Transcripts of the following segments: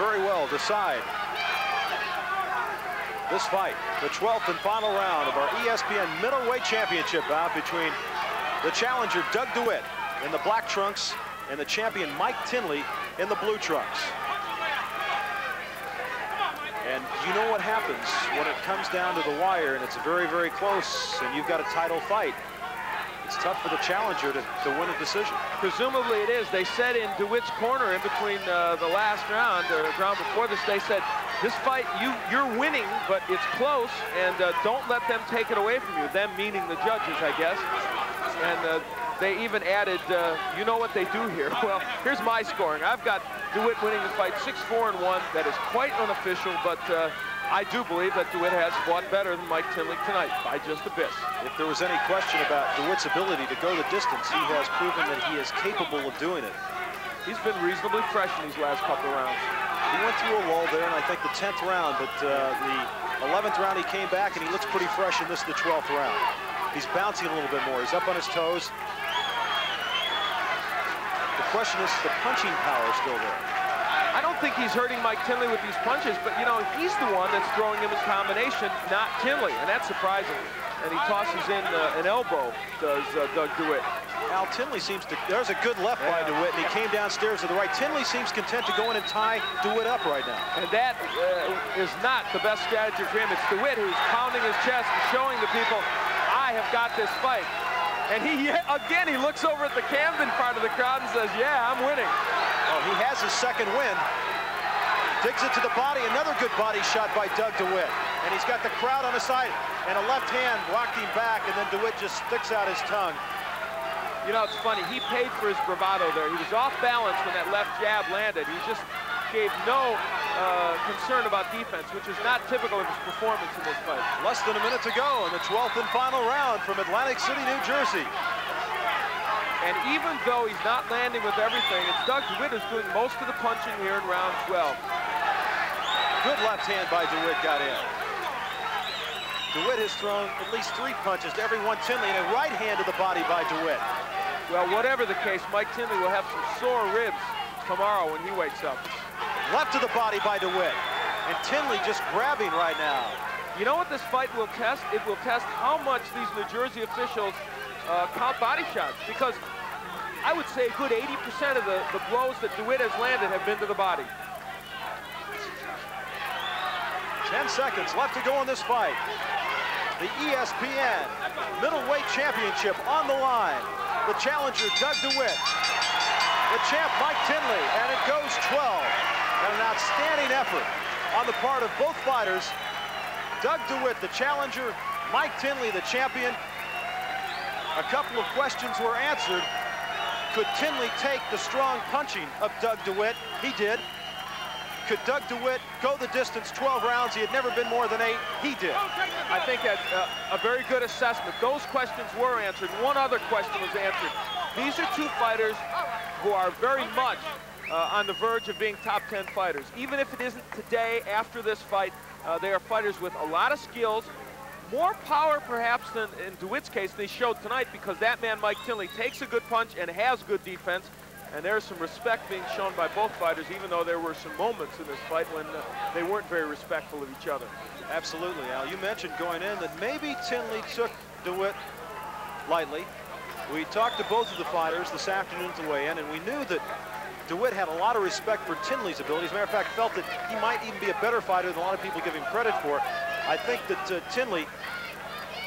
very well decide this fight, the 12th and final round of our ESPN Middleweight Championship bout between the challenger Doug DeWitt in the black trunks and the champion Mike Tinley in the blue trunks. And you know what happens when it comes down to the wire and it's very, very close and you've got a title fight. It's tough for the challenger to win a decision. Presumably it is. They said in DeWitt's corner in between the last round, or the round before this, they said, this fight, you're winning, but it's close, and don't let them take it away from you. Them meaning the judges, I guess. And they even added, you know what they do here. Well, here's my scoring. I've got DeWitt winning the fight 6-4-1. That is quite unofficial, but I do believe that DeWitt has fought better than Mike Tinley tonight by just a bit. If there was any question about DeWitt's ability to go the distance, he has proven that he is capable of doing it. He's been reasonably fresh in these last couple of rounds. He went through a lull there, and I think the 10th round, but the 11th round he came back, and he looks pretty fresh in this, the 12th round. He's bouncing a little bit more. He's up on his toes. The question is, the punching power still there? I don't think he's hurting Mike Tinley with these punches, but, you know, he's the one that's throwing him his combination, not Tinley, and that's surprising. And he tosses in an elbow, does Doug DeWitt. Al, Tinley seems to, there's a good left by DeWitt, and he came downstairs to the right. Tinley seems content to go in and tie DeWitt up right now. And that is not the best strategy for him. It's DeWitt who's pounding his chest and showing the people, I have got this fight. And again, he looks over at the Camden part of the crowd and says, yeah, I'm winning. Oh, he has his second win. Digs it to the body, another good body shot by Doug DeWitt. And he's got the crowd on his side, and a left hand blocked him back, and then DeWitt just sticks out his tongue. You know, it's funny, he paid for his bravado there. He was off balance when that left jab landed. He just gave no concern about defense, which is not typical of his performance in this fight. Less than a minute to go in the 12th and final round from Atlantic City, New Jersey. And even though he's not landing with everything, it's Doug DeWitt who's doing most of the punching here in round 12. Good left hand by DeWitt got in. DeWitt has thrown at least 3 punches to every one Tinley, and a right hand to the body by DeWitt. Well, whatever the case, Mike Tinley will have some sore ribs tomorrow when he wakes up. Left to the body by DeWitt. And Tinley just grabbing right now. You know what this fight will test? It will test how much these New Jersey officials count body shots, because I would say a good 80% of the blows that DeWitt has landed have been to the body. 10 seconds left to go in this fight. The ESPN Middleweight Championship on the line. The challenger, Doug DeWitt. The champ, Mike Tinley, and it goes 12. And an outstanding effort on the part of both fighters. Doug DeWitt, the challenger, Mike Tinley, the champion. A couple of questions were answered. Could Tinley take the strong punching of Doug DeWitt? He did. Could Doug DeWitt go the distance 12 rounds? He had never been more than 8. He did. I think that's a very good assessment. Those questions were answered. One other question was answered. These are two fighters who are very much on the verge of being top 10 fighters. Even if it isn't today, after this fight, they are fighters with a lot of skills, more power perhaps than in DeWitt's case they showed tonight, because that man, Mike Tinley, takes a good punch and has good defense. And there's some respect being shown by both fighters, even though there were some moments in this fight when they weren't very respectful of each other. Absolutely, Al. You mentioned going in that maybe Tinley took DeWitt lightly. We talked to both of the fighters this afternoon to weigh in, and we knew that DeWitt had a lot of respect for Tinley's abilities. As a matter of fact, felt that he might even be a better fighter than a lot of people give him credit for. I think that Tinley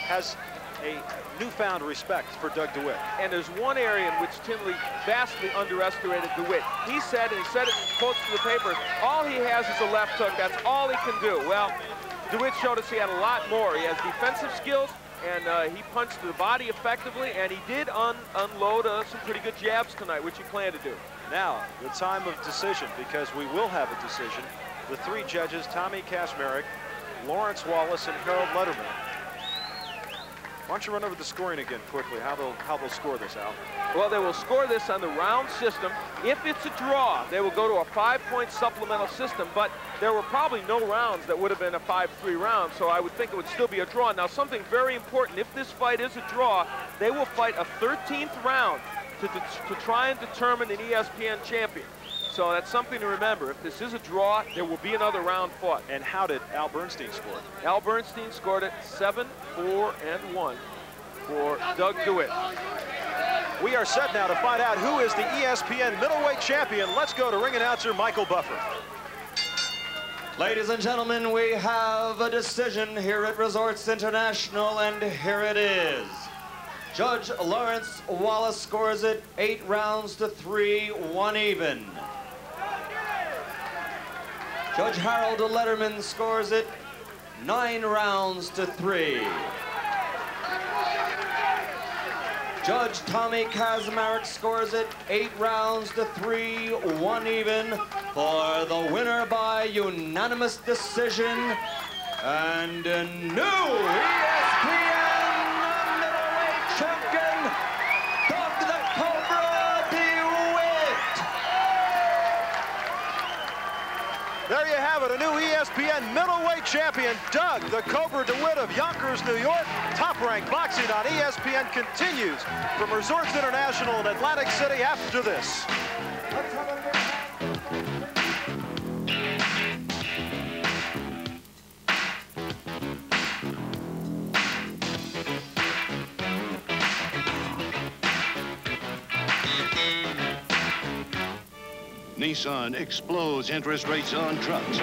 has a newfound respect for Doug DeWitt. And there's one area in which Tinley vastly underestimated DeWitt. He said, and he said it in quotes to the paper, all he has is a left hook. That's all he can do. Well, DeWitt showed us he had a lot more. He has defensive skills, and he punched the body effectively, and he did unload some pretty good jabs tonight, which he planned to do. Now, the time of decision, because we will have a decision. The 3 judges, Tommy Kashmarek, Lawrence Wallace, and Harold Letterman. Why don't you run over the scoring again quickly, how they'll score this, Al? Well, they will score this on the round system. If it's a draw, they will go to a 5-point supplemental system, but there were probably no rounds that would have been a 5-3 round, so I would think it would still be a draw. Now, something very important, if this fight is a draw, they will fight a 13th round to try and determine an ESPN champion. So that's something to remember. If this is a draw, there will be another round fought. And how did Al Bernstein score? Al Bernstein scored it 7-4-1 for Doug DeWitt. We are set now to find out who is the ESPN middleweight champion. Let's go to ring announcer Michael Buffer. Ladies and gentlemen, we have a decision here at Resorts International, and here it is. Judge Lawrence Wallace scores it 8 rounds to 3, 1 even. Judge Harold Letterman scores it 9 rounds to 3. Judge Tommy Kazmarek scores it 8 rounds to 3, 1 even, for the winner by unanimous decision and a new ESPN middleweight champion, Doug the Cobra DeWitt. There you have it, a new ESPN middleweight champion, Doug the Cobra DeWitt of Yonkers, New York. Top-ranked boxing on ESPN continues from Resorts International in Atlantic City after this. Nissan explodes interest rates on trucks.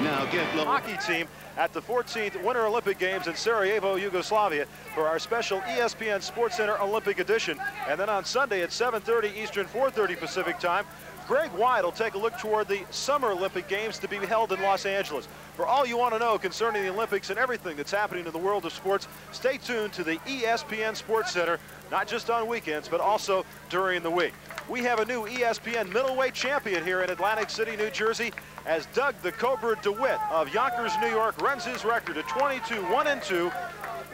Now get low. Hockey team at the 14th Winter Olympic Games in Sarajevo, Yugoslavia for our special ESPN Sports Center Olympic edition. And then on Sunday at 7:30 Eastern, 4:30 Pacific time, Greg Wyatt will take a look toward the Summer Olympic Games to be held in Los Angeles. For all you want to know concerning the Olympics and everything that's happening in the world of sports, stay tuned to the ESPN Sports Center, not just on weekends, but also during the week. We have a new ESPN middleweight champion here in Atlantic City, New Jersey, as Doug the Cobra DeWitt of Yonkers, New York, runs his record to 22-1-2.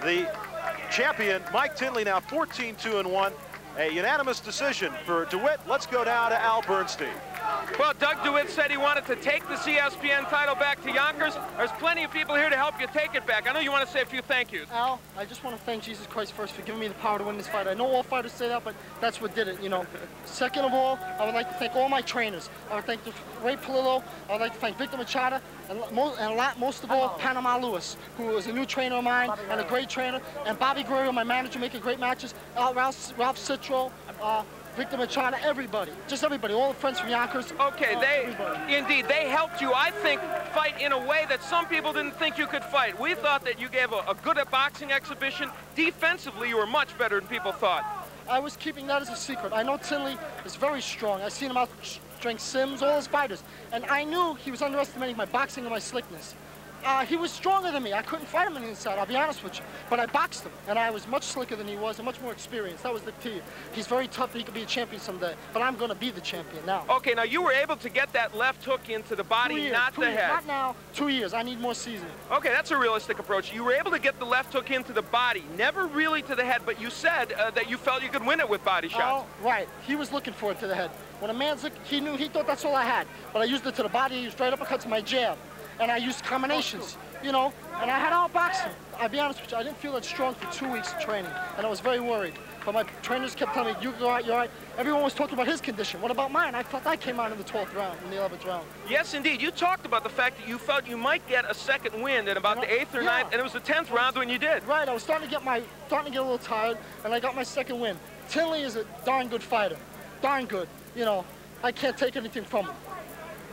The champion, Mike Tinley, now 14-2-1. A unanimous decision for DeWitt. Let's go now to Al Bernstein. Well, Doug DeWitt said he wanted to take the ESPN title back to Yonkers. There's plenty of people here to help you take it back. I know you want to say a few thank yous. Al, I just want to thank Jesus Christ first for giving me the power to win this fight. I know all fighters say that, but that's what did it, you know. Second of all, I would like to thank all my trainers. I would thank Ray Palillo. I would like to thank Victor Machado, and most of all, Panama Lewis, who was a new trainer of mine and a great trainer, and Bobby Guerrero, my manager, making great matches. Ralph Citro, Victor Machado, everybody, just everybody, all the friends from Yonkers. Okay, indeed, they helped you, I think, fight in a way that some people didn't think you could fight. We thought that you gave a good boxing exhibition. Defensively, you were much better than people thought. I was keeping that as a secret. I know Tinley is very strong. I've seen him outstrength Sims, all his fighters, and I knew he was underestimating my boxing and my slickness. He was stronger than me. I couldn't fight him on the inside, I'll be honest with you. But I boxed him, and I was much slicker than he was and much more experienced. That was the key. He's very tough, and he could be a champion someday. But I'm going to be the champion now. Okay, now you were able to get that left hook into the body, not the head. Not now. 2 years. I need more seasoning. Okay, that's a realistic approach. You were able to get the left hook into the body, never really to the head, but you said that you felt you could win it with body shots. Oh, right. He was looking for it to the head. When a man's looking, he thought that's all I had. But I used it to the body. I used right uppercuts to my jab. And I used combinations, you know, and I had outboxed him. I'll be honest with you, I didn't feel that strong for 2 weeks of training, and I was very worried. But my trainers kept telling me, you're all right, you're all right. Everyone was talking about his condition. What about mine? I felt I came out in the 12th round, in the 11th round. Yes, indeed. You talked about the fact that you felt you might get a second win in about the 8th or 9th, and it was the 10th round when you did. Right, I was starting to get a little tired, and I got my second win. Tinley is a darn good fighter, darn good. You know, I can't take anything from him.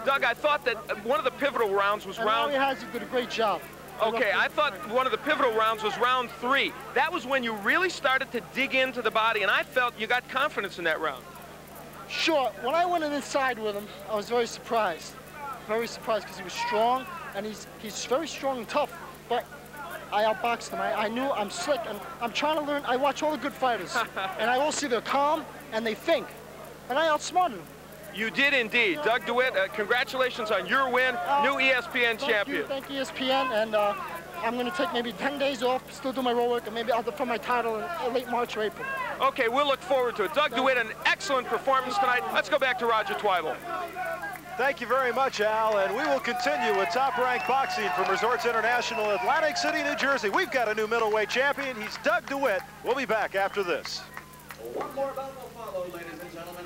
Doug, I thought that one of the pivotal rounds was round... He did a great job. Okay, I thought one of the pivotal rounds was round 3. That was when you really started to dig into the body, and I felt you got confidence in that round. Sure. When I went inside with him, I was very surprised. Very surprised because he was strong, and he's very strong and tough. But I outboxed him. I knew I'm slick, and I'm trying to learn. I watch all the good fighters, and I all see they're calm, and they think. And I outsmarted him. You did indeed. Doug DeWitt, congratulations on your win, new ESPN champion. Thank you, ESPN, and I'm going to take maybe 10 days off, still do my road work, and maybe I'll defend my title in late March or April. Okay, we'll look forward to it. Doug DeWitt, an excellent performance tonight. Let's go back to Roger Twibel. Thank you very much, Al, and we will continue with top-ranked boxing from Resorts International, Atlantic City, New Jersey. We've got a new middleweight champion. He's Doug DeWitt. We'll be back after this. One more bout will follow, ladies and gentlemen.